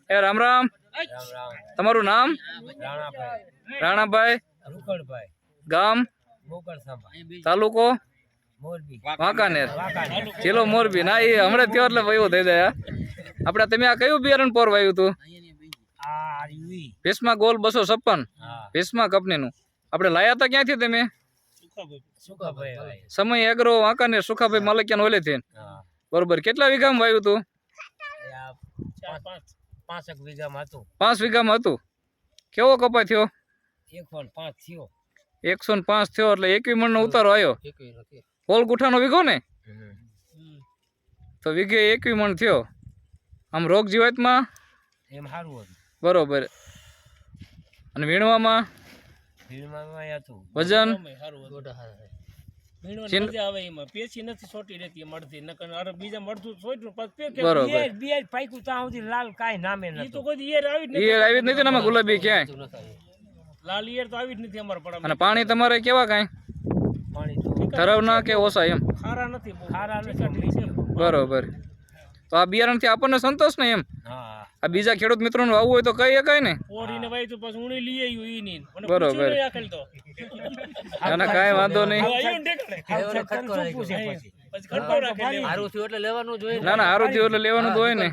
એ રામ રામ, તમારું નામ? રાણાભાઈ. ગામ? તાલુકો? વાંકાનેર. જિલ્લો મોરબી. ના એ હમણાં થયો એટલે એવું થઈ જાય. આપણે તમે આ કયું બિયારણ પોર વાવ્યું હતું? ભીષ્મા ગોલ 256 ભીષ્મા કંપનીનું. આપણે લાયા હતા ક્યાંથી તમે? સમય એગ્રો વાંકાનેર સુખાભાઈ માલકિયાન ઓલેથી. બરોબર. કેટલા વીઘામાં વાવ્યું હતું? 5 વીઘામાં હતું. 5 વીઘામાં હતું. કેવો કપા થયો? 105 થયો. 105 થયો એટલે 21 મણનો ઉતારો આવ્યો. હોલ ગુઠાનો વીઘો ને? તો વીઘે 21 મણ થયો. આમ રોગ જીવાતમાં એમ સારું હતું. બરોબર. અને વીણવામાં વજન ગુલાબી ક્યાંય. અને પાણી તમારે કેવા કઈ ધરાવના કે ઓછા એમ? બરોબર. તો આ બિયારણ થી આપણને સંતોષ ને એમ? આ બીજા ખેડૂત મિત્રો ને વાવવું હોય તો કઈ શકાય ને? બરોબર. અને કઈ વાંધો નહીં. ના ના, હારું થયું એટલે લેવાનું જ હોય ને.